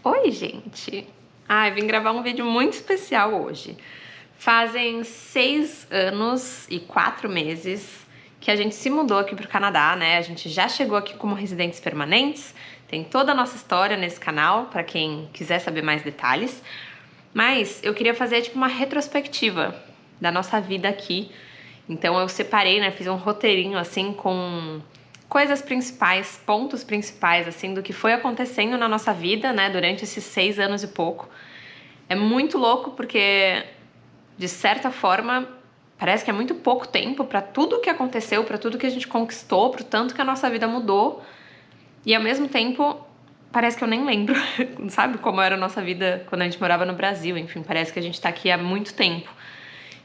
Oi, gente! Vim gravar um vídeo muito especial hoje. Fazem 6 anos e 4 meses que a gente se mudou aqui pro Canadá, né? A gente já chegou aqui como residentes permanentes, tem toda a nossa história nesse canal, para quem quiser saber mais detalhes. Mas eu queria fazer tipo uma retrospectiva da nossa vida aqui. Então eu separei, né? Fiz um roteirinho assim com coisas principais, pontos principais, assim, do que foi acontecendo na nossa vida, né, durante esses 6 anos e pouco. É muito louco porque, de certa forma, parece que é muito pouco tempo para tudo que aconteceu, para tudo que a gente conquistou, pro tanto que a nossa vida mudou. E ao mesmo tempo, parece que eu nem lembro, sabe, como era a nossa vida quando a gente morava no Brasil. Enfim, parece que a gente tá aqui há muito tempo.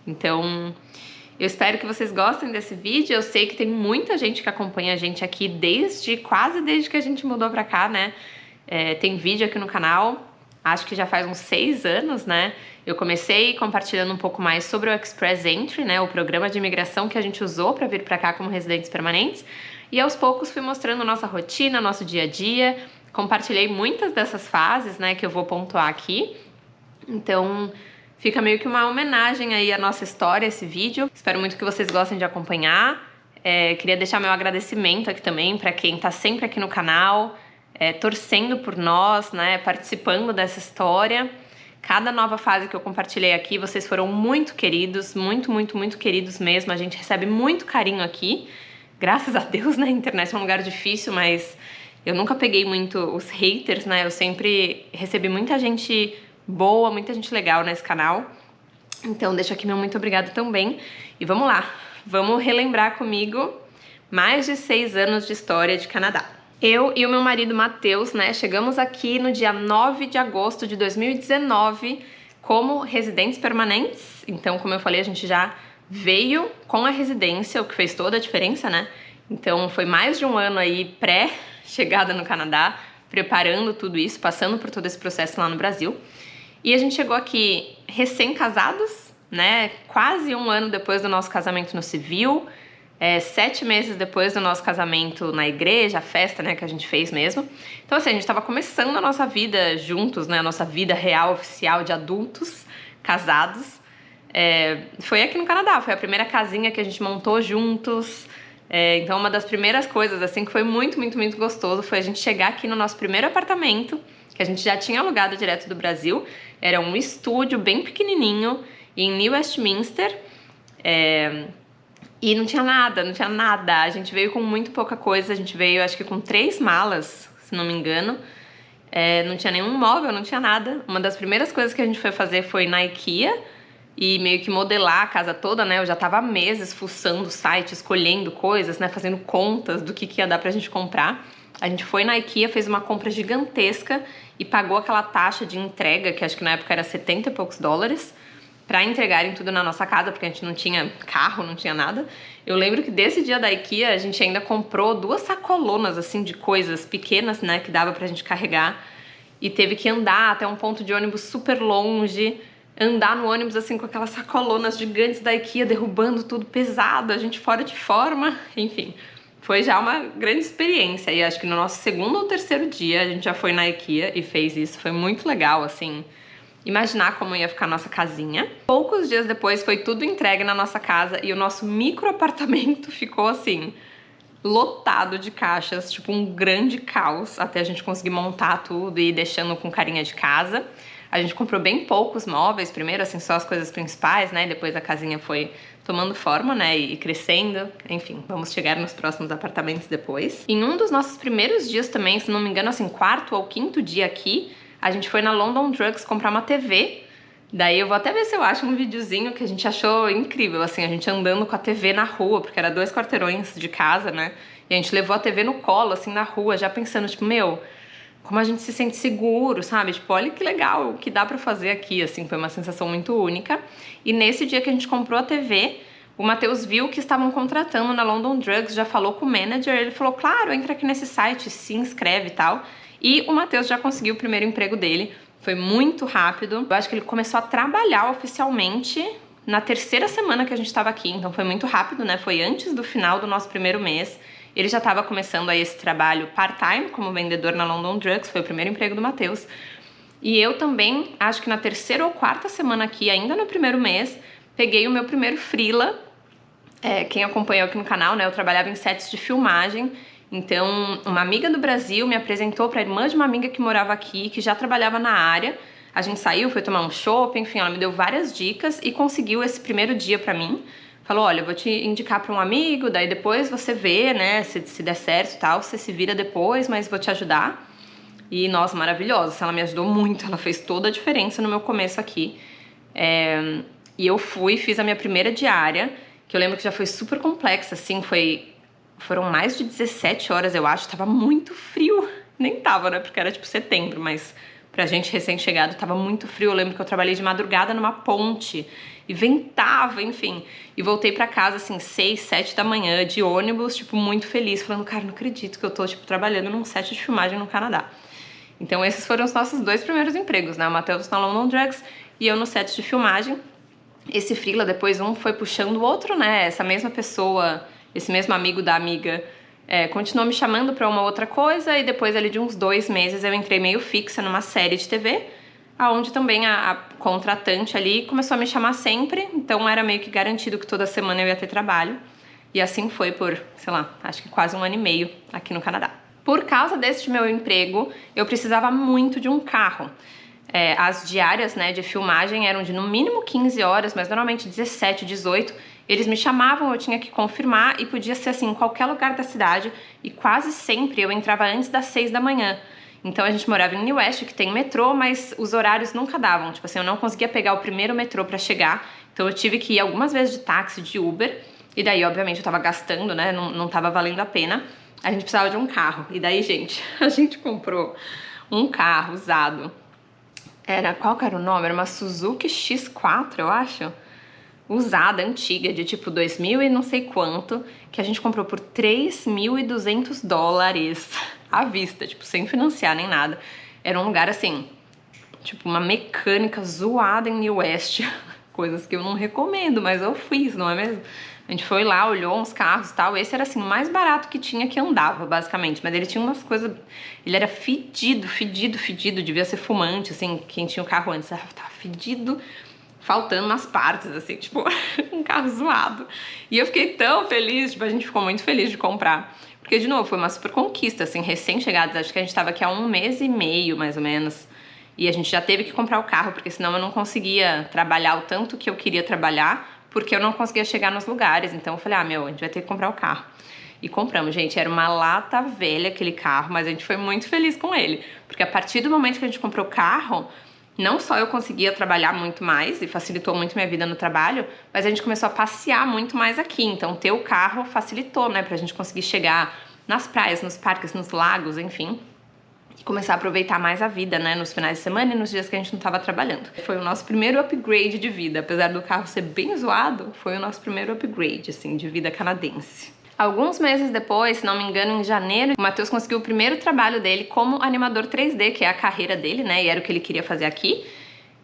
Então, eu espero que vocês gostem desse vídeo. Eu sei que tem muita gente que acompanha a gente aqui quase desde que a gente mudou pra cá, né? Tem vídeo aqui no canal, acho que já faz uns 6 anos, né? Eu comecei compartilhando um pouco mais sobre o Express Entry, né? O programa de imigração que a gente usou para vir pra cá como residentes permanentes. E aos poucos fui mostrando nossa rotina, nosso dia a dia. Compartilhei muitas dessas fases, né? Que eu vou pontuar aqui. Então, fica meio que uma homenagem aí à nossa história, esse vídeo. Espero muito que vocês gostem de acompanhar. Queria deixar meu agradecimento aqui também para quem tá sempre aqui no canal, torcendo por nós, né, participando dessa história. Cada nova fase que eu compartilhei aqui, vocês foram muito queridos, muito, muito, muito queridos mesmo. A gente recebe muito carinho aqui. Graças a Deus, né, a internet é um lugar difícil, mas eu nunca peguei muito os haters, né, eu sempre recebi muita gente boa, muita gente legal nesse canal. Então deixo aqui meu muito obrigado também. E vamos lá, vamos relembrar comigo mais de 6 anos de história de Canadá. Eu e o meu marido Matheus, né, chegamos aqui no dia 9 de agosto de 2019 como residentes permanentes. Então, como eu falei, a gente já veio com a residência, o que fez toda a diferença, né? Então foi mais de um ano aí pré-chegada no Canadá, preparando tudo isso, passando por todo esse processo lá no Brasil. E a gente chegou aqui recém-casados, né? Quase um ano depois do nosso casamento no civil, 7 meses depois do nosso casamento na igreja, a festa, né, que a gente fez mesmo. Então, assim, a gente estava começando a nossa vida juntos, né? A nossa vida real, oficial de adultos, casados. Foi aqui no Canadá, foi a primeira casinha que a gente montou juntos. Então, uma das primeiras coisas, assim, que foi muito, muito, muito gostoso foi a gente chegar aqui no nosso primeiro apartamento, que a gente já tinha alugado direto do Brasil. Era um estúdio bem pequenininho em New Westminster, e não tinha nada, não tinha nada. A gente veio com muito pouca coisa, a gente veio acho que com 3 malas, se não me engano. Não tinha nenhum móvel, não tinha nada. Uma das primeiras coisas que a gente foi fazer foi na IKEA e meio que modelar a casa toda, né? Eu já tava há meses fuçando o site, escolhendo coisas, né? Fazendo contas do que ia dar pra gente comprar. A gente foi na IKEA, fez uma compra gigantesca e pagou aquela taxa de entrega, que acho que na época era 70 e poucos dólares, pra entregarem tudo na nossa casa, porque a gente não tinha carro, não tinha nada. Eu lembro que desse dia da IKEA a gente ainda comprou 2 sacolonas, assim, de coisas pequenas, né, que dava pra gente carregar, e teve que andar até um ponto de ônibus super longe, andar no ônibus, assim, com aquelas sacolonas gigantes da IKEA, derrubando tudo pesado, a gente fora de forma, enfim. Foi já uma grande experiência, e acho que no nosso 2º ou 3º dia a gente já foi na IKEA e fez isso. Foi muito legal, assim, imaginar como ia ficar a nossa casinha. Poucos dias depois foi tudo entregue na nossa casa e o nosso micro apartamento ficou, assim, lotado de caixas, tipo um grande caos, até a gente conseguir montar tudo e ir deixando com carinha de casa. A gente comprou bem poucos móveis primeiro, assim, só as coisas principais, né, e depois a casinha foi tomando forma, né, e crescendo. Enfim, vamos chegar nos próximos apartamentos depois. Em um dos nossos primeiros dias também, se não me engano, assim, 4º ou 5º dia aqui, a gente foi na London Drugs comprar uma TV. Daí eu vou até ver se eu acho um videozinho que a gente achou incrível, assim, a gente andando com a TV na rua, porque era 2 quarteirões de casa, né, e a gente levou a TV no colo, assim, na rua, já pensando, tipo, meu, como a gente se sente seguro, sabe? Tipo, olha que legal o que dá pra fazer aqui, assim, foi uma sensação muito única. E nesse dia que a gente comprou a TV, o Matheus viu que estavam contratando na London Drugs, já falou com o manager, ele falou, claro, entra aqui nesse site, se inscreve e tal. E o Matheus já conseguiu o primeiro emprego dele, foi muito rápido. Eu acho que ele começou a trabalhar oficialmente na 3ª semana que a gente tava aqui, então foi muito rápido, né? Foi antes do final do nosso primeiro mês. Ele já estava começando aí esse trabalho part-time como vendedor na London Drugs, foi o primeiro emprego do Matheus. E eu também, acho que na terceira ou quarta semana aqui, ainda no primeiro mês, peguei o meu primeiro freela. Quem acompanhou aqui no canal, né, eu trabalhava em sets de filmagem, então uma amiga do Brasil me apresentou para a irmã de uma amiga que morava aqui, que já trabalhava na área. A gente saiu, foi tomar um chopp, enfim, ela me deu várias dicas e conseguiu esse primeiro dia pra mim. Falou, olha, eu vou te indicar pra um amigo, daí depois você vê, né, se der certo e tal, você se vira depois, mas vou te ajudar. E, nossa, maravilhosa, ela me ajudou muito, ela fez toda a diferença no meu começo aqui. E eu fiz a minha primeira diária, que eu lembro que já foi super complexa, assim, foram mais de 17 horas, eu acho, tava muito frio. Nem tava, né, porque era tipo setembro, mas pra gente recém-chegado tava muito frio. Eu lembro que eu trabalhei de madrugada numa ponte e ventava, enfim. E voltei pra casa, assim, 6, 7 da manhã, de ônibus, tipo, muito feliz, falando, cara, não acredito que eu tô, tipo, trabalhando num set de filmagem no Canadá. Então esses foram os nossos 2 primeiros empregos, né, o Matheus na London Drugs e eu no set de filmagem. Esse freela, depois um foi puxando o outro, né, essa mesma pessoa, esse mesmo amigo da amiga, continuou me chamando pra uma outra coisa e depois ali de uns 2 meses eu entrei meio fixa numa série de TV, aonde também a contratante ali começou a me chamar sempre, então era meio que garantido que toda semana eu ia ter trabalho. E assim foi por, sei lá, acho que quase 1 ano e meio aqui no Canadá. Por causa deste meu emprego, eu precisava muito de um carro. As diárias, né, de filmagem eram de no mínimo 15 horas, mas normalmente 17, 18. Eles me chamavam, eu tinha que confirmar e podia ser assim em qualquer lugar da cidade e quase sempre eu entrava antes das 6 da manhã. Então a gente morava em New West, que tem metrô, mas os horários nunca davam. Tipo assim, eu não conseguia pegar o primeiro metrô pra chegar, então eu tive que ir algumas vezes de táxi, de Uber, e daí obviamente eu tava gastando, né, não tava valendo a pena. A gente precisava de um carro, e daí, gente, a gente comprou um carro usado. Qual que era o nome? Era uma Suzuki X4, eu acho. Usada, antiga, de tipo 2000 e não sei quanto, que a gente comprou por $3.200 à vista, tipo, sem financiar nem nada. Era um lugar assim, tipo, uma mecânica zoada em New West, coisas que eu não recomendo, mas eu fiz, não é mesmo? A gente foi lá, olhou uns carros e tal, esse era assim, o mais barato que tinha, que andava, basicamente, mas ele tinha umas coisas, ele era fedido, devia ser fumante, assim, quem tinha o carro antes, tava fedido, faltando umas partes, assim, tipo, um carro zoado. E eu fiquei tão feliz, tipo, a gente ficou muito feliz de comprar. Porque, de novo, foi uma super conquista, assim, recém-chegados. Acho que a gente tava aqui há 1 mês e meio, mais ou menos. E a gente já teve que comprar o carro, porque senão eu não conseguia trabalhar o tanto que eu queria trabalhar, porque eu não conseguia chegar nos lugares. Então eu falei, a gente vai ter que comprar o carro. E compramos, gente, era uma lata velha aquele carro, mas a gente foi muito feliz com ele. Porque a partir do momento que a gente comprou o carro, não só eu conseguia trabalhar muito mais e facilitou muito minha vida no trabalho, mas a gente começou a passear muito mais aqui. Então ter o carro facilitou, né, pra gente conseguir chegar nas praias, nos parques, nos lagos, enfim, e começar a aproveitar mais a vida, né, nos finais de semana e nos dias que a gente não tava trabalhando. Foi o nosso primeiro upgrade de vida, apesar do carro ser bem zoado, foi o nosso primeiro upgrade, assim, de vida canadense. Alguns meses depois, se não me engano, em janeiro, o Matheus conseguiu o primeiro trabalho dele como animador 3D, que é a carreira dele, né? E era o que ele queria fazer aqui.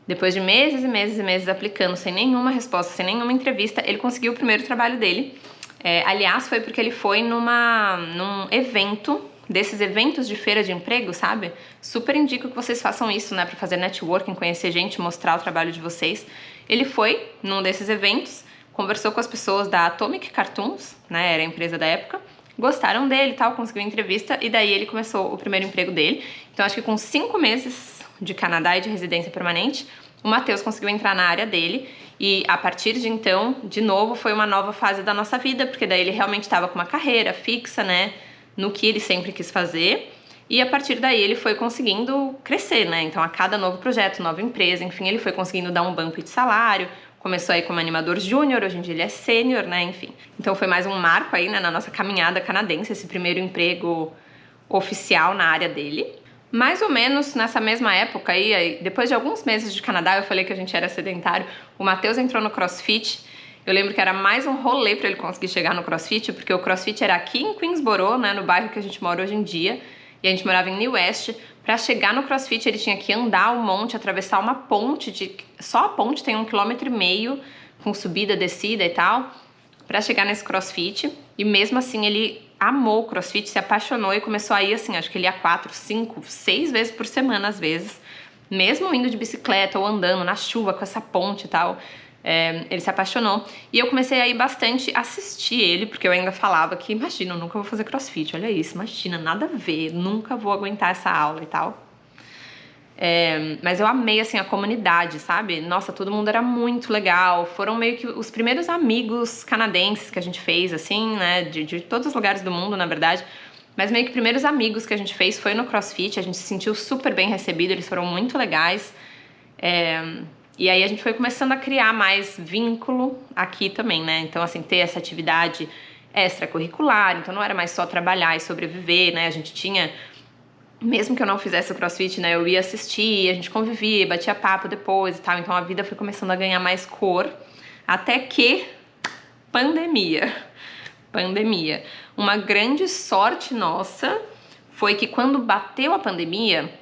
Depois de meses e meses e meses aplicando, sem nenhuma resposta, sem nenhuma entrevista, ele conseguiu o primeiro trabalho dele. Aliás, foi porque ele foi num evento, desses eventos de feira de emprego, sabe? Super indico que vocês façam isso, né? Pra fazer networking, conhecer gente, mostrar o trabalho de vocês. Ele foi num desses eventos, conversou com as pessoas da Atomic Cartoons, né, era a empresa da época, gostaram dele e tal, conseguiu entrevista, e daí ele começou o primeiro emprego dele. Então acho que com 5 meses de Canadá e de residência permanente, o Matheus conseguiu entrar na área dele, e a partir de então, de novo, foi uma nova fase da nossa vida, porque daí ele realmente estava com uma carreira fixa, né, no que ele sempre quis fazer, e a partir daí ele foi conseguindo crescer, né, então a cada novo projeto, nova empresa, enfim, ele foi conseguindo dar um bump de salário. Começou aí como animador júnior, hoje em dia ele é sênior, né, enfim. Então foi mais um marco aí, né, na nossa caminhada canadense, esse primeiro emprego oficial na área dele. Mais ou menos nessa mesma época aí, depois de alguns meses de Canadá, eu falei que a gente era sedentário, o Matheus entrou no CrossFit. Eu lembro que era mais um rolê para ele conseguir chegar no CrossFit, porque o CrossFit era aqui em Queensboro, né, no bairro que a gente mora hoje em dia, e a gente morava em New West. Para chegar no CrossFit ele tinha que andar um monte, atravessar uma ponte, só a ponte tem 1,5 km, com subida, descida e tal, para chegar nesse CrossFit. E mesmo assim ele amou o CrossFit, se apaixonou e começou a ir assim, acho que ele ia 4, 5, 6 vezes por semana às vezes. mesmo indo de bicicleta ou andando na chuva com essa ponte e tal. Ele se apaixonou e eu comecei a ir bastante assistir ele, porque eu ainda falava que, imagina, eu nunca vou fazer crossfit, olha isso, imagina, nada a ver, nunca vou aguentar essa aula e tal. Mas eu amei, assim, a comunidade, sabe? Nossa, todo mundo era muito legal, foram meio que os primeiros amigos canadenses que a gente fez, assim, né, de todos os lugares do mundo, na verdade, mas meio que primeiros amigos que a gente fez foi no CrossFit, a gente se sentiu super bem recebido, eles foram muito legais, e aí a gente foi começando a criar mais vínculo aqui também, né? Então, assim, ter essa atividade extracurricular, então não era mais só trabalhar e sobreviver, né? A gente tinha, mesmo que eu não fizesse o CrossFit, né? Eu ia assistir, a gente convivia, batia papo depois e tal, então a vida foi começando a ganhar mais cor, até que pandemia. Uma grande sorte nossa foi que quando bateu a pandemia,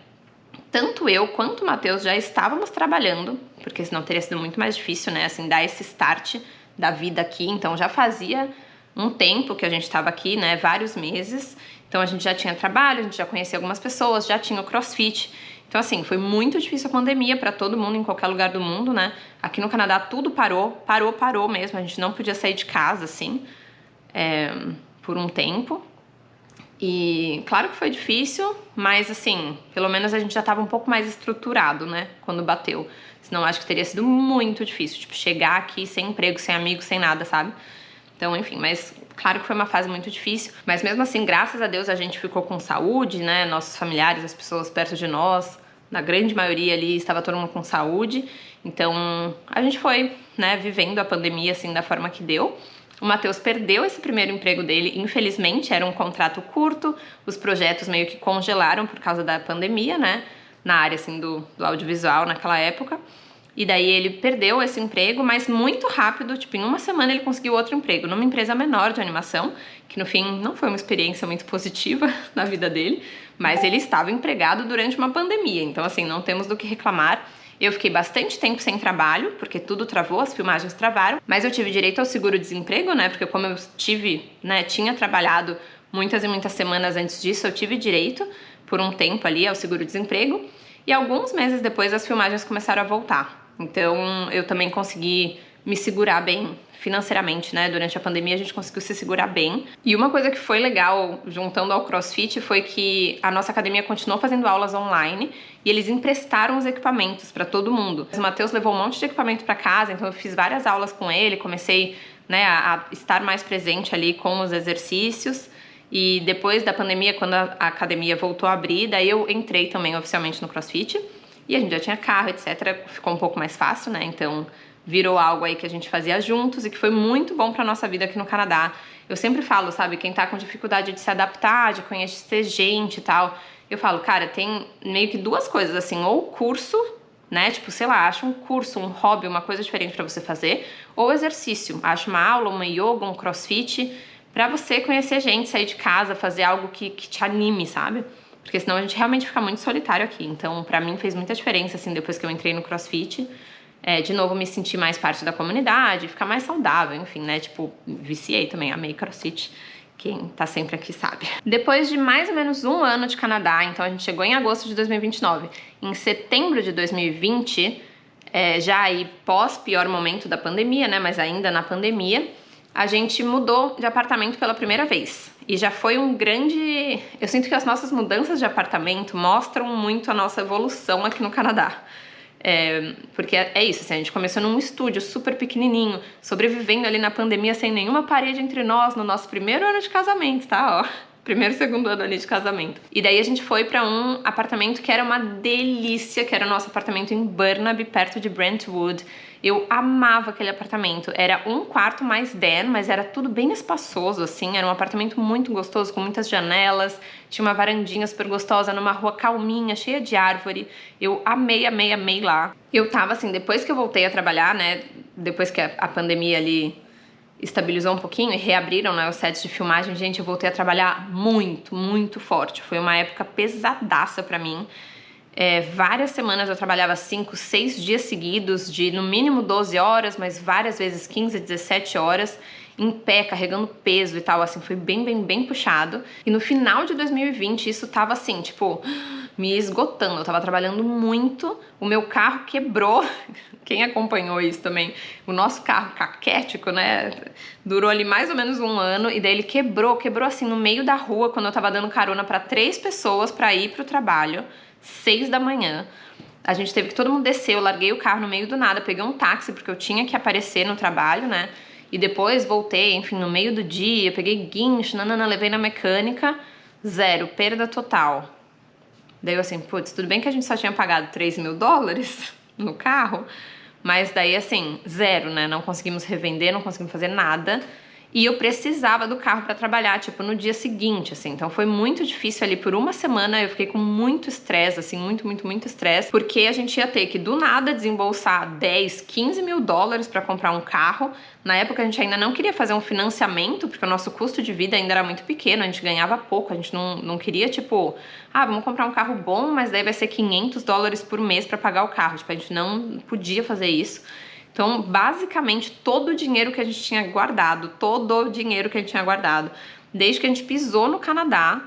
tanto eu quanto o Matheus já estávamos trabalhando, porque senão teria sido muito mais difícil, né, assim, dar esse start da vida aqui. Então já fazia um tempo que a gente estava aqui, né, vários meses. Então a gente já tinha trabalho, a gente já conhecia algumas pessoas, já tinha o CrossFit. Então assim, foi muito difícil a pandemia para todo mundo em qualquer lugar do mundo, né? Aqui no Canadá tudo parou mesmo. A gente não podia sair de casa, assim, por um tempo. E claro que foi difícil, mas assim, pelo menos a gente já estava um pouco mais estruturado, né, quando bateu. Senão acho que teria sido muito difícil, tipo, chegar aqui sem emprego, sem amigos, sem nada, sabe? Então, enfim, mas claro que foi uma fase muito difícil. Mas mesmo assim, graças a Deus, a gente ficou com saúde, né, nossos familiares, as pessoas perto de nós, na grande maioria ali, estava todo mundo com saúde. Então, a gente foi, né, vivendo a pandemia, assim, da forma que deu. O Matheus perdeu esse primeiro emprego dele, infelizmente, era um contrato curto, os projetos meio que congelaram por causa da pandemia, né, na área, assim, do audiovisual naquela época, e daí ele perdeu esse emprego, mas muito rápido, tipo, em uma semana ele conseguiu outro emprego, numa empresa menor de animação, que no fim não foi uma experiência muito positiva na vida dele, mas ele estava empregado durante uma pandemia, então, assim, não temos do que reclamar. Eu fiquei bastante tempo sem trabalho, porque tudo travou, as filmagens travaram, mas eu tive direito ao seguro-desemprego, né, porque como eu tinha trabalhado muitas e muitas semanas antes disso, eu tive direito por um tempo ali ao seguro-desemprego, e alguns meses depois as filmagens começaram a voltar. Então eu também consegui me segurar bem financeiramente, né? Durante a pandemia a gente conseguiu se segurar bem. E uma coisa que foi legal, juntando ao CrossFit, foi que a nossa academia continuou fazendo aulas online e eles emprestaram os equipamentos para todo mundo. O Matheus levou um monte de equipamento para casa, então eu fiz várias aulas com ele, comecei, né, a estar mais presente ali com os exercícios. E depois da pandemia, quando a academia voltou a abrir, daí eu entrei também oficialmente no CrossFit. E a gente já tinha carro, etc. Ficou um pouco mais fácil, né? Então virou algo aí que a gente fazia juntos e que foi muito bom pra nossa vida aqui no Canadá. Eu sempre falo, sabe, quem tá com dificuldade de se adaptar, de conhecer gente e tal, eu falo, cara, tem meio que duas coisas, assim, ou curso, né, tipo, sei lá, acha um curso, um hobby, uma coisa diferente pra você fazer, ou exercício, acha uma aula, uma yoga, um crossfit, pra você conhecer gente, sair de casa, fazer algo que te anime, sabe? Porque senão a gente realmente fica muito solitário aqui. Então, pra mim fez muita diferença, assim, depois que eu entrei no CrossFit. De novo, me sentir mais parte da comunidade, ficar mais saudável, enfim, né? Tipo, viciei também, amei CrossFit. Quem tá sempre aqui sabe. Depois de mais ou menos um ano de Canadá, então a gente chegou em agosto de 2029. Em setembro de 2020, já aí pós pior momento da pandemia, né? Mas ainda na pandemia, a gente mudou de apartamento pela primeira vez. E já foi um grande... Eu sinto que as nossas mudanças de apartamento mostram muito a nossa evolução aqui no Canadá. Porque é isso, assim, a gente começou num estúdio super pequenininho, sobrevivendo ali na pandemia sem nenhuma parede entre nós, no nosso primeiro ano de casamento, tá? Ó, primeiro e segundo ano ali de casamento. E daí a gente foi pra um apartamento que era uma delícia, que era o nosso apartamento em Burnaby, perto de Brentwood. Eu amava aquele apartamento. Era um quarto mais den, mas era tudo bem espaçoso, assim. Era um apartamento muito gostoso, com muitas janelas. Tinha uma varandinha super gostosa, numa rua calminha, cheia de árvore. Eu amei, amei, amei lá. Eu tava, assim, depois que eu voltei a trabalhar, né? Depois que a pandemia ali estabilizou um pouquinho e reabriram, né, os sets de filmagem, gente, eu voltei a trabalhar muito, muito forte. Foi uma época pesadaça pra mim. Várias semanas eu trabalhava 5, 6 dias seguidos, de no mínimo 12 horas, mas várias vezes 15, 17 horas. em pé, carregando peso e tal, assim, foi bem puxado. E no final de 2020 isso tava assim, tipo, me esgotando, eu tava trabalhando muito, o meu carro quebrou, quem acompanhou isso também, o nosso carro caquético, né, durou ali mais ou menos 1 ano, e daí ele quebrou assim no meio da rua, quando eu tava dando carona pra 3 pessoas pra ir pro trabalho, 6 da manhã. A gente teve que todo mundo descer, eu larguei o carro no meio do nada, peguei um táxi porque eu tinha que aparecer no trabalho, né? E depois voltei, enfim, no meio do dia, peguei guincho, levei na mecânica, 0, perda total. Daí eu assim, putz, tudo bem que a gente só tinha pagado $3.000 no carro, mas daí assim, 0, né? Não conseguimos revender, não conseguimos fazer nada. E eu precisava do carro pra trabalhar, tipo, no dia seguinte, assim. Então foi muito difícil ali por 1 semana, eu fiquei com muito estresse, assim, muito estresse, porque a gente ia ter que, do nada, desembolsar 10, 15 mil dólares pra comprar um carro. Na época a gente ainda não queria fazer um financiamento, porque o nosso custo de vida ainda era muito pequeno, a gente ganhava pouco, a gente não queria, tipo, vamos comprar um carro bom, mas daí vai ser 500 dólares por mês pra pagar o carro. Tipo, a gente não podia fazer isso. Então, basicamente, todo o dinheiro que a gente tinha guardado, desde que a gente pisou no Canadá,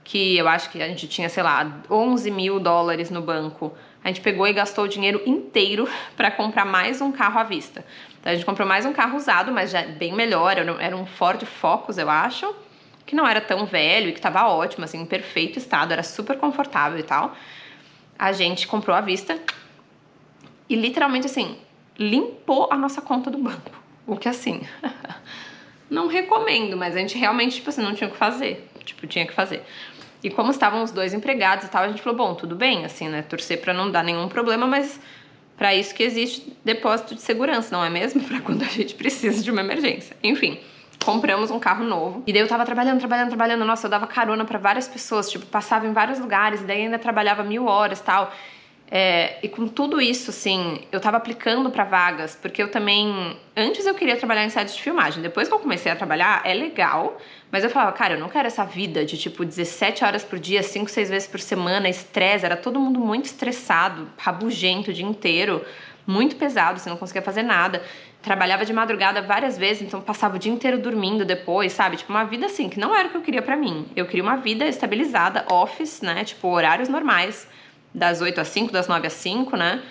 que eu acho que a gente tinha, sei lá, 11 mil dólares no banco, a gente pegou e gastou o dinheiro inteiro para comprar mais um carro à vista. Então, a gente comprou mais um carro usado, mas já bem melhor, era um Ford Focus, eu acho, que não era tão velho e que tava ótimo, assim, em perfeito estado, era super confortável e tal. A gente comprou à vista e literalmente, assim, limpou a nossa conta do banco. O que, assim, não recomendo, mas a gente realmente, tipo assim, não tinha o que fazer. Tipo, tinha que fazer. E como estavam os 2 empregados e tal, a gente falou, bom, tudo bem, assim, né, torcer pra não dar nenhum problema, mas pra isso que existe depósito de segurança, não é mesmo? Pra quando a gente precisa de uma emergência. Enfim, compramos um carro novo. E daí eu tava trabalhando. Nossa, eu dava carona pra várias pessoas, tipo, passava em vários lugares, e daí ainda trabalhava 1000 horas e tal. E com tudo isso, assim, eu tava aplicando pra vagas, porque eu também... Antes eu queria trabalhar em sets de filmagem, depois que eu comecei a trabalhar, é legal, mas eu falava, cara, eu não quero essa vida de, tipo, 17 horas por dia, 5, 6 vezes por semana, estresse, era todo mundo muito estressado, rabugento o dia inteiro, muito pesado, você não conseguia fazer nada. Trabalhava de madrugada várias vezes, então passava o dia inteiro dormindo depois, sabe? Tipo, uma vida assim, que não era o que eu queria pra mim. Eu queria uma vida estabilizada, office, né? Tipo, horários normais, das 8 às 5, das 9 às 5, né?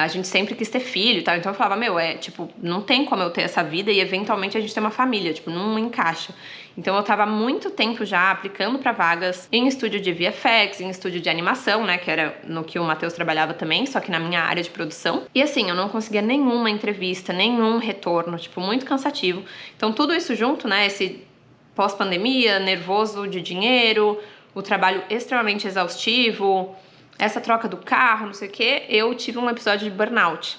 A gente sempre quis ter filho e tal, então eu falava, tipo, não tem como eu ter essa vida e eventualmente a gente ter uma família, tipo, não encaixa. Então eu tava há muito tempo já aplicando pra vagas em estúdio de VFX, em estúdio de animação, né, que era no que o Matheus trabalhava também, só que na minha área de produção. E assim, eu não conseguia nenhuma entrevista, nenhum retorno, tipo, muito cansativo. Então tudo isso junto, né, esse pós-pandemia, nervoso de dinheiro, o trabalho extremamente exaustivo, essa troca do carro, não sei o que, eu tive um episódio de burnout.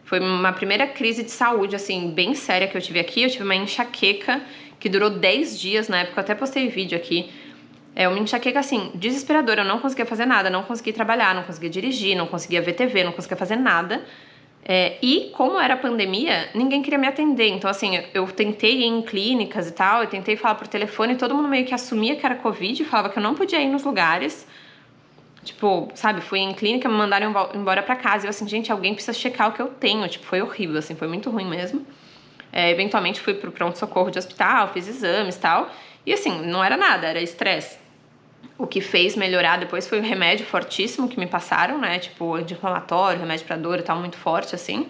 Foi uma primeira crise de saúde, assim, bem séria que eu tive aqui. Eu tive uma enxaqueca que durou 10 dias, na época eu até postei vídeo aqui. Uma enxaqueca, assim, desesperadora. Eu não conseguia fazer nada, não conseguia trabalhar, não conseguia dirigir, não conseguia ver TV, não conseguia fazer nada. E como era pandemia, ninguém queria me atender. Então, assim, eu tentei ir em clínicas e tal, eu tentei falar por telefone, todo mundo meio que assumia que era Covid, falava que eu não podia ir nos lugares. Tipo, sabe, fui em clínica, me mandaram embora pra casa. E eu assim, gente, alguém precisa checar o que eu tenho. Tipo, foi horrível, assim, foi muito ruim mesmo. Eventualmente fui pro pronto-socorro de hospital, fiz exames e tal. E assim, não era nada, era estresse. O que fez melhorar depois foi o remédio fortíssimo que me passaram, né? Tipo, anti-inflamatório, remédio pra dor e tal, muito forte, assim.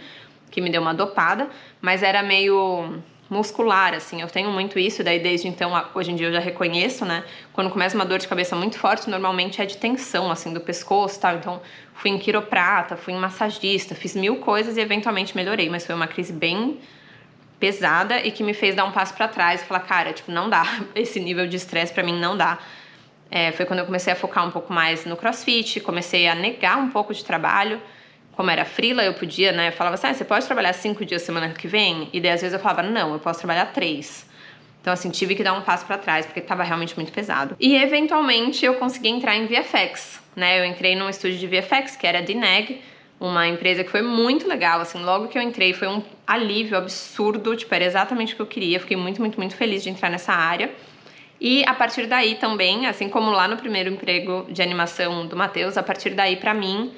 Que me deu uma dopada. Mas era meio muscular, assim, eu tenho muito isso, daí desde então, hoje em dia eu já reconheço, né, quando começa uma dor de cabeça muito forte, normalmente é de tensão, assim, do pescoço e tal, então fui em quiroprata, fui em massagista, fiz 1000 coisas e eventualmente melhorei, mas foi uma crise bem pesada e que me fez dar um passo pra trás e falar, cara, tipo, não dá, esse nível de estresse pra mim não dá. Foi quando eu comecei a focar um pouco mais no CrossFit, comecei a negar um pouco de trabalho. Como era freela, eu podia, né, eu falava assim, você pode trabalhar 5 dias semana que vem? E daí às vezes eu falava, não, eu posso trabalhar 3. Então assim, tive que dar um passo pra trás, porque tava realmente muito pesado. E eventualmente eu consegui entrar em VFX, né, eu entrei num estúdio de VFX, que era a DNEG, uma empresa que foi muito legal, assim, logo que eu entrei foi um alívio absurdo, tipo, era exatamente o que eu queria, fiquei muito feliz de entrar nessa área. E a partir daí também, assim como lá no primeiro emprego de animação do Matheus, a partir daí pra mim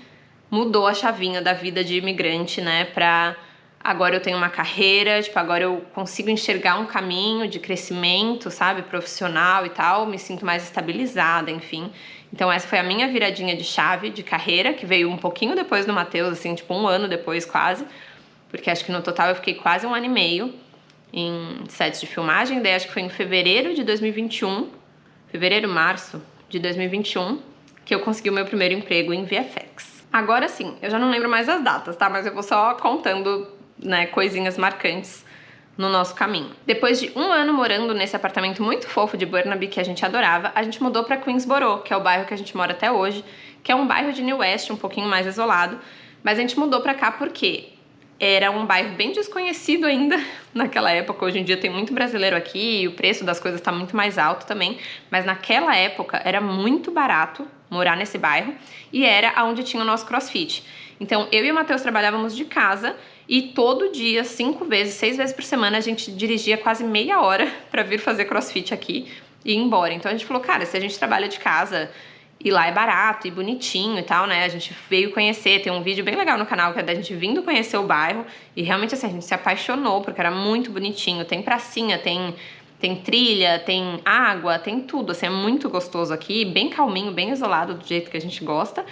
mudou a chavinha da vida de imigrante, né, pra agora eu tenho uma carreira, tipo, agora eu consigo enxergar um caminho de crescimento, sabe, profissional e tal, me sinto mais estabilizada, enfim. Então essa foi a minha viradinha de chave de carreira, que veio um pouquinho depois do Matheus, assim, tipo 1 ano depois quase, porque acho que no total eu fiquei quase 1 ano e meio em sets de filmagem, daí acho que foi em fevereiro de 2021, fevereiro, março de 2021, que eu consegui o meu primeiro emprego em VFX. Agora sim, eu já não lembro mais as datas, tá? Mas eu vou só contando, né, coisinhas marcantes no nosso caminho. Depois de 1 ano morando nesse apartamento muito fofo de Burnaby, que a gente adorava, a gente mudou pra Queensboro, que é o bairro que a gente mora até hoje, que é um bairro de New West, um pouquinho mais isolado, mas a gente mudou pra cá porque era um bairro bem desconhecido ainda naquela época. Hoje em dia tem muito brasileiro aqui e o preço das coisas tá muito mais alto também, mas naquela época era muito barato morar nesse bairro e era onde tinha o nosso CrossFit. Então eu e o Matheus trabalhávamos de casa e todo dia, 5 vezes, 6 vezes por semana, a gente dirigia quase meia hora pra vir fazer CrossFit aqui e ir embora. Então a gente falou, cara, se a gente trabalha de casa e lá é barato e bonitinho e tal, né? A gente veio conhecer, tem um vídeo bem legal no canal que é da gente vindo conhecer o bairro e realmente assim, a gente se apaixonou porque era muito bonitinho, tem pracinha, tem trilha, tem água, tem tudo, assim, é muito gostoso aqui, bem calminho, bem isolado do jeito que a gente gosta.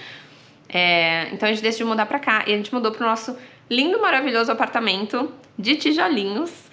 Então a gente decidiu mudar pra cá e a gente mudou pro nosso lindo, maravilhoso apartamento de tijolinhos.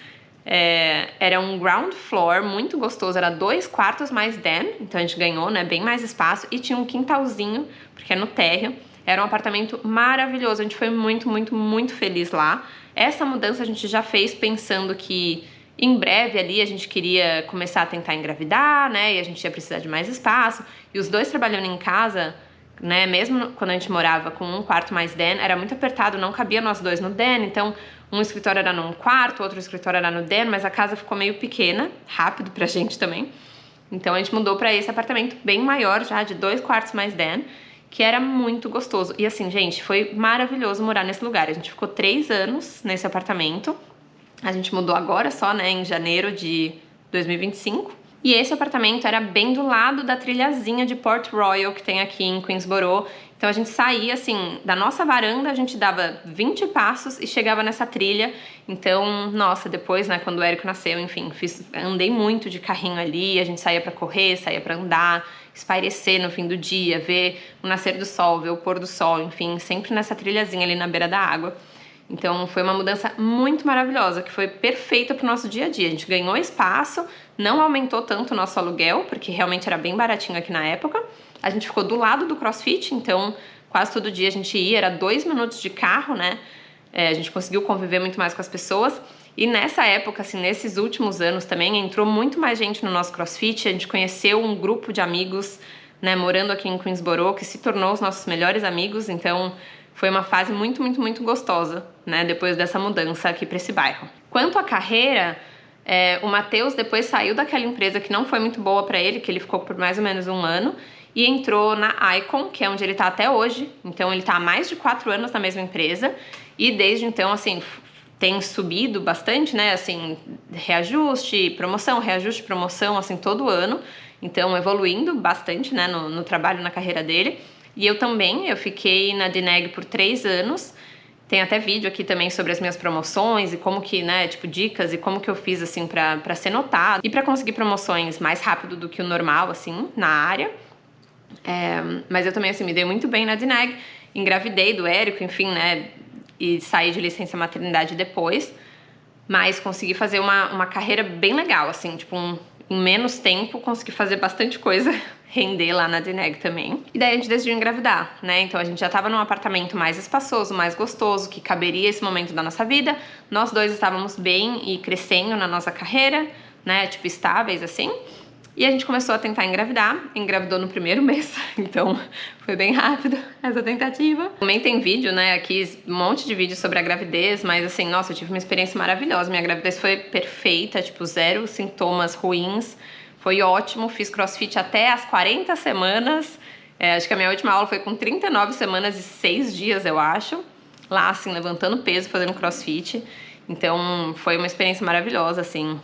Era um ground floor muito gostoso, era 2 quartos mais den, então a gente ganhou, né, bem mais espaço e tinha um quintalzinho, porque é no térreo. Era um apartamento maravilhoso, a gente foi muito, muito, muito feliz lá. Essa mudança a gente já fez pensando que em breve ali a gente queria começar a tentar engravidar, né, e a gente ia precisar de mais espaço. E os dois trabalhando em casa, né, mesmo quando a gente morava com 1 quarto mais den, era muito apertado, não cabia nós dois no den, então um escritório era num quarto, outro escritório era no den, mas a casa ficou meio pequena, rápido pra gente também. Então a gente mudou pra esse apartamento bem maior já, de 2 quartos mais den, que era muito gostoso. E assim, gente, foi maravilhoso morar nesse lugar. A gente ficou 3 anos nesse apartamento. A gente mudou agora só, né, em janeiro de 2025. E esse apartamento era bem do lado da trilhazinha de Port Royal que tem aqui em Queensboro. Então a gente saía assim, da nossa varanda a gente dava 20 passos e chegava nessa trilha. Então, nossa, depois, né, quando o Érico nasceu, enfim, andei muito de carrinho ali, a gente saía pra correr, saía pra andar, espairecer no fim do dia, ver o nascer do sol, ver o pôr do sol, enfim, sempre nessa trilhazinha ali na beira da água. Então foi uma mudança muito maravilhosa, que foi perfeita pro nosso dia a dia. A gente ganhou espaço, não aumentou tanto o nosso aluguel, porque realmente era bem baratinho aqui na época. A gente ficou do lado do CrossFit, então quase todo dia a gente ia, era 2 minutos de carro, né? A gente conseguiu conviver muito mais com as pessoas. E nessa época, assim, nesses últimos anos também, entrou muito mais gente no nosso CrossFit. A gente conheceu um grupo de amigos, né, morando aqui em Queensboro, que se tornou os nossos melhores amigos. Então foi uma fase muito, muito, muito gostosa, né, depois dessa mudança aqui para esse bairro. Quanto à carreira, o Matheus depois saiu daquela empresa que não foi muito boa para ele, que ele ficou por mais ou menos 1 ano, e entrou na Icon, que é onde ele tá até hoje. Então ele tá há mais de 4 anos na mesma empresa, e desde então, assim, tem subido bastante, né, assim, reajuste, promoção, assim, todo ano. Então evoluindo bastante, né, no trabalho, na carreira dele. E eu também, eu fiquei na DNEG por 3 anos, tem até vídeo aqui também sobre as minhas promoções e como que, né, tipo, dicas e como que eu fiz, assim, pra ser notado e pra conseguir promoções mais rápido do que o normal, assim, na área. Mas eu também, assim, me dei muito bem na DNEG, engravidei do Érico, enfim, né, e saí de licença maternidade depois, mas consegui fazer uma carreira bem legal, assim, tipo, em menos tempo consegui fazer bastante coisa, render lá na DNEG também. E daí a gente decidiu engravidar, né? Então a gente já tava num apartamento mais espaçoso, mais gostoso, que caberia esse momento da nossa vida. Nós dois estávamos bem e crescendo na nossa carreira, né? Tipo, estáveis, assim. E a gente começou a tentar engravidar, engravidou no primeiro mês, então foi bem rápido essa tentativa. Também tem vídeo, né, aqui, um monte de vídeo sobre a gravidez, mas assim, nossa, eu tive uma experiência maravilhosa. Minha gravidez foi perfeita, tipo, 0 sintomas ruins, foi ótimo, fiz CrossFit até as 40 semanas, acho que a minha última aula foi com 39 semanas e 6 dias, eu acho, lá, assim, levantando peso, fazendo CrossFit. Então foi uma experiência maravilhosa, assim.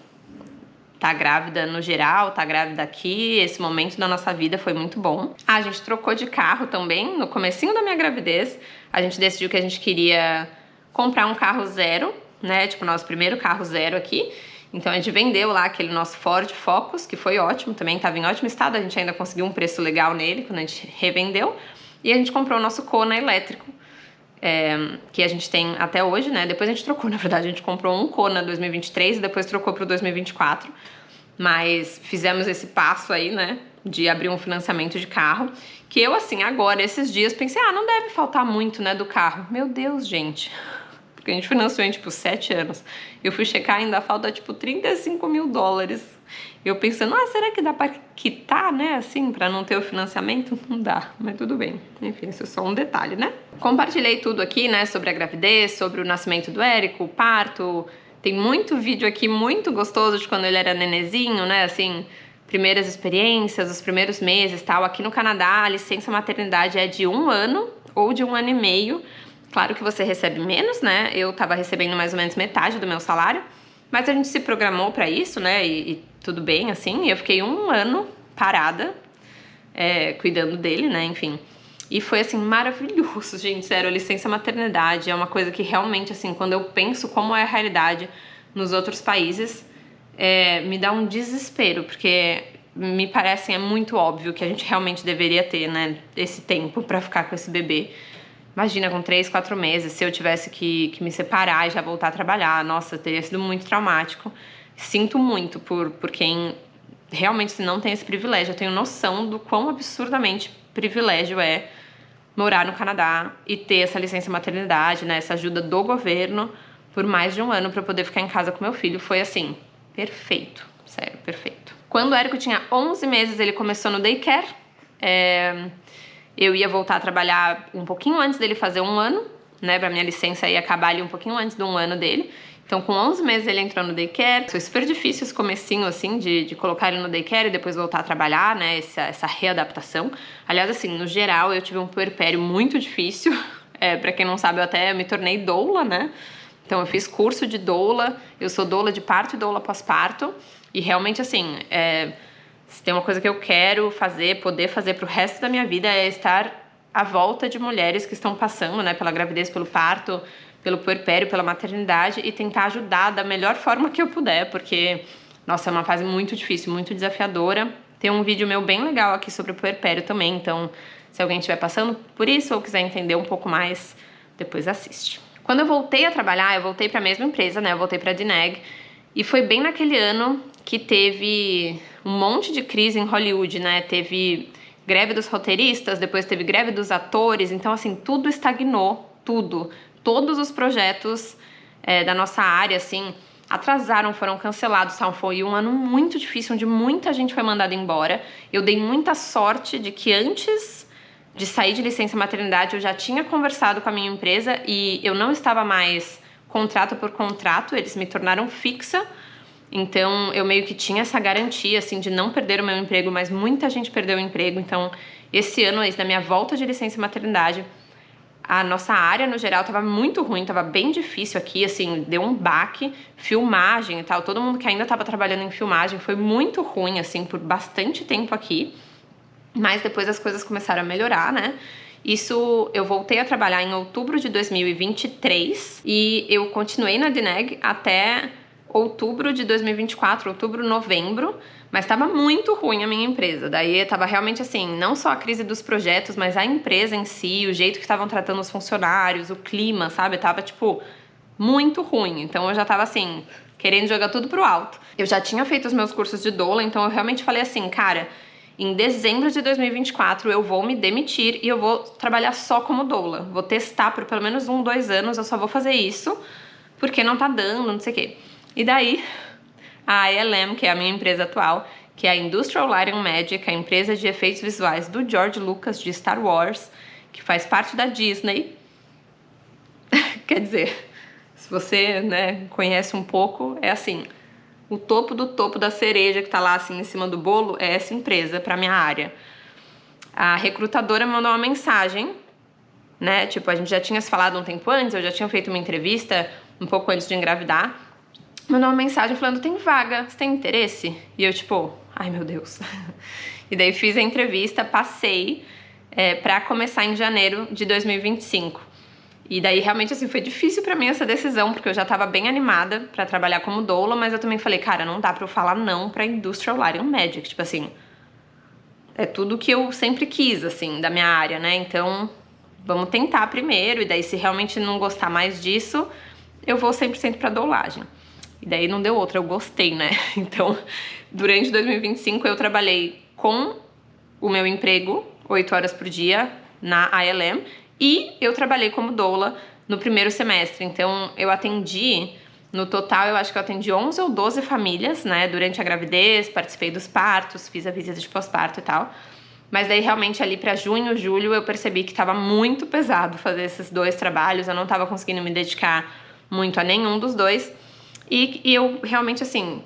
Tá grávida no geral, tá grávida aqui, esse momento da nossa vida foi muito bom. A gente trocou de carro também, no comecinho da minha gravidez, a gente decidiu que a gente queria comprar um carro 0, né? Tipo, nosso primeiro carro zero aqui. Então a gente vendeu lá aquele nosso Ford Focus, que foi ótimo também, estava em ótimo estado, a gente ainda conseguiu um preço legal nele quando a gente revendeu. E a gente comprou o nosso Kona elétrico, que a gente tem até hoje, né? Depois a gente trocou, na verdade, a gente comprou um Kona 2023 e depois trocou para o 2024. Mas fizemos esse passo aí, né, de abrir um financiamento de carro, que eu, assim, agora, esses dias, pensei, não deve faltar muito, né, do carro. Meu Deus, gente, porque a gente financiou em, tipo, 7 anos. Eu fui checar, ainda falta, tipo, $35 mil. Eu pensando, será que dá pra quitar, né, assim, pra não ter o financiamento? Não dá, mas tudo bem. Enfim, isso é só um detalhe, né? Compartilhei tudo aqui, né, sobre a gravidez, sobre o nascimento do Érico, o parto. Tem muito vídeo aqui muito gostoso de quando ele era nenezinho, né, assim, primeiras experiências, os primeiros meses, tal. Aqui no Canadá, a licença maternidade é de 1 ano ou de 1 ano e meio. Claro que você recebe menos, né? Eu tava recebendo mais ou menos metade do meu salário, mas a gente se programou pra isso, né? E tudo bem, assim. Eu fiquei 1 ano parada, cuidando dele, né? Enfim. E foi, assim, maravilhoso, gente. Sério, a licença maternidade é uma coisa que realmente, assim, quando eu penso como é a realidade nos outros países, me dá um desespero, porque me parece, é muito óbvio que a gente realmente deveria ter, né? Esse tempo pra ficar com esse bebê. Imagina, com 3, 4 meses, se eu tivesse que me separar e já voltar a trabalhar. Nossa, teria sido muito traumático. Sinto muito por quem realmente não tem esse privilégio. Eu tenho noção do quão absurdamente privilégio é morar no Canadá e ter essa licença maternidade, né? Essa ajuda do governo por mais de 1 ano para poder ficar em casa com meu filho. Foi assim, perfeito. Sério, perfeito. Quando o Érico tinha 11 meses, ele começou no daycare. Eu ia voltar a trabalhar um pouquinho antes dele fazer 1 ano, né? Pra minha licença ia acabar ali um pouquinho antes do 1 ano dele. Então, com 11 meses ele entrou no daycare. Foi super difícil esse comecinho, assim, de colocar ele no daycare e depois voltar a trabalhar, né? Essa readaptação. Aliás, assim, no geral, eu tive um puerpério muito difícil. Pra quem não sabe, eu até me tornei doula, né? Então, eu fiz curso de doula. Eu sou doula de parto e doula pós-parto. E realmente, assim, se tem uma coisa que eu quero fazer, poder fazer pro resto da minha vida, é estar à volta de mulheres que estão passando, né, pela gravidez, pelo parto, pelo puerpério, pela maternidade e tentar ajudar da melhor forma que eu puder, porque, nossa, é uma fase muito difícil, muito desafiadora. Tem um vídeo meu bem legal aqui sobre o puerpério também, então se alguém estiver passando por isso ou quiser entender um pouco mais, depois assiste. Quando eu voltei a trabalhar, eu voltei para a mesma empresa, né, eu voltei para a DNEG, e foi bem naquele ano que teve um monte de crise em Hollywood, né, teve greve dos roteiristas, depois teve greve dos atores, então assim, tudo estagnou, tudo. Todos os projetos da nossa área, assim, atrasaram, foram cancelados, tal. Foi um ano muito difícil, onde muita gente foi mandada embora. Eu dei muita sorte de que antes de sair de licença maternidade, eu já tinha conversado com a minha empresa e eu não estava mais contrato por contrato, eles me tornaram fixa. Então, eu meio que tinha essa garantia, assim, de não perder o meu emprego, mas muita gente perdeu o emprego. Então, esse ano, na minha volta de licença maternidade, a nossa área, no geral, tava muito ruim, tava bem difícil aqui, assim, deu um baque, filmagem e tal. Todo mundo que ainda tava trabalhando em filmagem foi muito ruim, assim, por bastante tempo aqui. Mas depois as coisas começaram a melhorar, né? Isso, eu voltei a trabalhar em outubro de 2023 e eu continuei na DNEG até outubro de 2024, outubro, novembro, mas estava muito ruim a minha empresa. Daí estava realmente assim, não só a crise dos projetos, mas a empresa em si, o jeito que estavam tratando os funcionários, o clima, sabe? Tava, tipo, muito ruim. Então eu já tava assim, querendo jogar tudo pro alto. Eu já tinha feito os meus cursos de doula, então eu realmente falei assim, cara, em dezembro de 2024 eu vou me demitir e eu vou trabalhar só como doula. Vou testar por pelo menos 1, 2 anos, eu só vou fazer isso, porque não tá dando, não sei o quê. E daí, a ILM, que é a minha empresa atual, que é a Industrial Light and Magic, a empresa de efeitos visuais do George Lucas, de Star Wars, que faz parte da Disney. Quer dizer, se você, né, conhece um pouco, é assim, o topo do topo da cereja que tá lá assim em cima do bolo é essa empresa pra minha área. A recrutadora me mandou uma mensagem, né, tipo, a gente já tinha se falado um tempo antes, eu já tinha feito uma entrevista um pouco antes de engravidar, mandou uma mensagem falando, tem vaga, você tem interesse? E eu tipo, ai meu Deus. E daí fiz a entrevista, passei pra começar em janeiro de 2025. E daí, realmente, assim, foi difícil pra mim essa decisão, porque eu já tava bem animada pra trabalhar como doula, mas eu também falei, cara, não dá pra eu falar não pra Industrial Light and Magic. Tipo assim, é tudo que eu sempre quis, assim, da minha área, né? Então, vamos tentar primeiro, e daí se realmente não gostar mais disso, eu vou 100% pra doulagem. E daí não deu outra, eu gostei, né? Então, durante 2025 eu trabalhei com o meu emprego, 8 horas por dia, na ILM, e eu trabalhei como doula no primeiro semestre. Então, eu atendi, no total, eu acho que eu atendi 11 ou 12 famílias, né, durante a gravidez, participei dos partos, fiz a visita de pós-parto e tal. Mas daí, realmente, ali pra junho, julho, eu percebi que tava muito pesado fazer esses 2 trabalhos, eu não tava conseguindo me dedicar muito a nenhum dos dois. E eu, realmente, assim,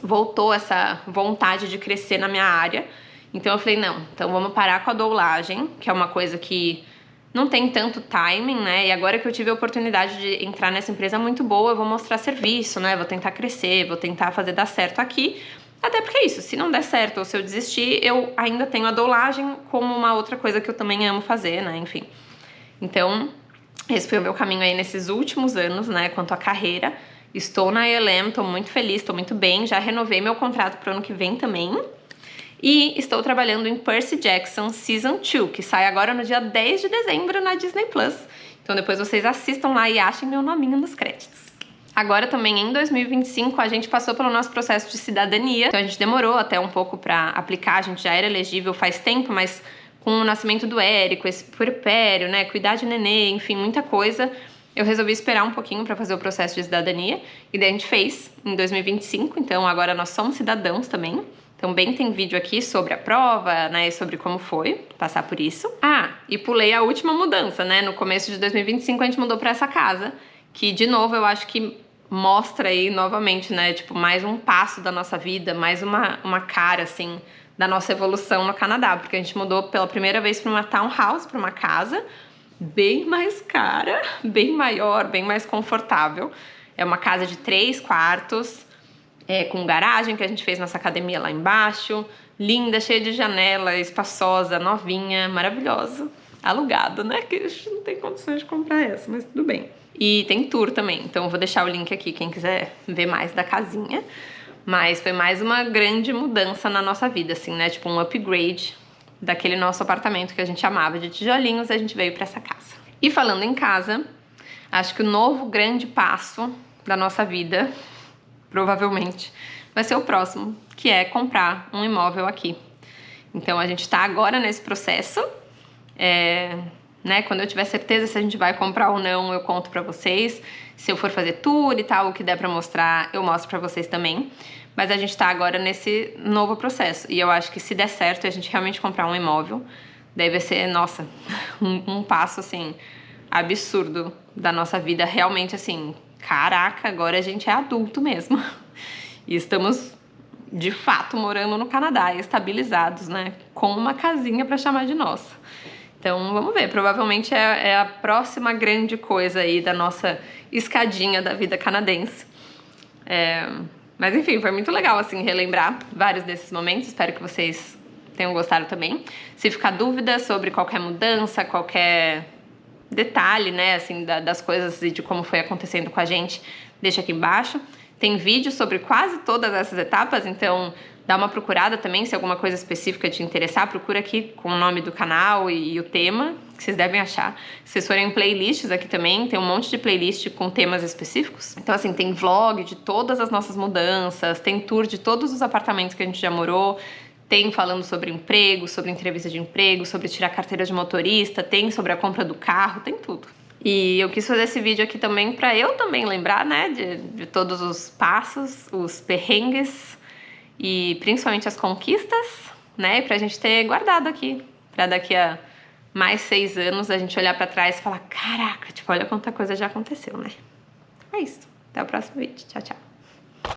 voltou essa vontade de crescer na minha área. Então eu falei, não, então vamos parar com a doulagem, que é uma coisa que não tem tanto timing, né? E agora que eu tive a oportunidade de entrar nessa empresa muito boa, eu vou mostrar serviço, né? Vou tentar crescer, vou tentar fazer dar certo aqui. Até porque é isso, se não der certo ou se eu desistir, eu ainda tenho a doulagem como uma outra coisa que eu também amo fazer, né? Enfim. Então, esse foi o meu caminho aí nesses últimos anos, né? Quanto à carreira. Estou na ILM, tô muito feliz, tô muito bem. Já renovei meu contrato pro ano que vem também. E estou trabalhando em Percy Jackson Season 2, que sai agora no dia 10 de dezembro na Disney+. Então depois vocês assistam lá e achem meu nominho nos créditos. Agora também em 2025 a gente passou pelo nosso processo de cidadania. Então a gente demorou até um pouco para aplicar, a gente já era elegível faz tempo, mas com o nascimento do Érico, esse puerpério, né, cuidar de nenê, enfim, muita coisa, eu resolvi esperar um pouquinho para fazer o processo de cidadania. E daí a gente fez em 2025, então agora nós somos cidadãos também. Também tem vídeo aqui sobre a prova, né, e sobre como foi passar por isso. Ah, e pulei a última mudança, né, no começo de 2025 a gente mudou pra essa casa, que de novo eu acho que mostra aí novamente, né, tipo, mais um passo da nossa vida, mais uma cara, assim, da nossa evolução no Canadá, porque a gente mudou pela primeira vez pra uma townhouse, pra uma casa bem mais cara, bem maior, bem mais confortável. É uma casa de 3 quartos, com garagem que a gente fez nossa academia lá embaixo, linda, cheia de janela, espaçosa, novinha, maravilhosa. Alugada, né? Que a gente não tem condições de comprar essa, mas tudo bem. E tem tour também, então eu vou deixar o link aqui, quem quiser ver mais da casinha. Mas foi mais uma grande mudança na nossa vida, assim, né? Tipo um upgrade daquele nosso apartamento que a gente amava de tijolinhos, a gente veio pra essa casa. E falando em casa, acho que o novo grande passo da nossa vida, provavelmente, vai ser o próximo, que é comprar um imóvel aqui. Então a gente tá agora nesse processo, né? Quando eu tiver certeza se a gente vai comprar ou não, eu conto pra vocês. Se eu for fazer tour e tal, o que der pra mostrar, eu mostro pra vocês também. Mas a gente tá agora nesse novo processo. E eu acho que se der certo e a gente realmente comprar um imóvel, daí vai ser, nossa, um passo, assim, absurdo da nossa vida. Realmente, assim, caraca, agora a gente é adulto mesmo. E estamos, de fato, morando no Canadá, estabilizados, né? Com uma casinha pra chamar de nossa. Então, vamos ver. Provavelmente é a próxima grande coisa aí da nossa escadinha da vida canadense. Mas, enfim, foi muito legal, assim, relembrar vários desses momentos. Espero que vocês tenham gostado também. Se ficar dúvida sobre qualquer mudança, qualquer detalhe, né, assim, das coisas e de como foi acontecendo com a gente, deixa aqui embaixo. Tem vídeo sobre quase todas essas etapas, então dá uma procurada também, se alguma coisa específica te interessar, procura aqui com o nome do canal e o tema, que vocês devem achar. Se vocês forem em playlists aqui também, tem um monte de playlist com temas específicos. Então, assim, tem vlog de todas as nossas mudanças, tem tour de todos os apartamentos que a gente já morou, tem falando sobre emprego, sobre entrevista de emprego, sobre tirar carteira de motorista, tem sobre a compra do carro, tem tudo. E eu quis fazer esse vídeo aqui também para eu também lembrar, né, de todos os passos, os perrengues e principalmente as conquistas, né, pra gente ter guardado aqui, pra daqui a mais 6 anos a gente olhar pra trás e falar, caraca, tipo, olha quanta coisa já aconteceu, né. É isso, até o próximo vídeo, tchau, tchau.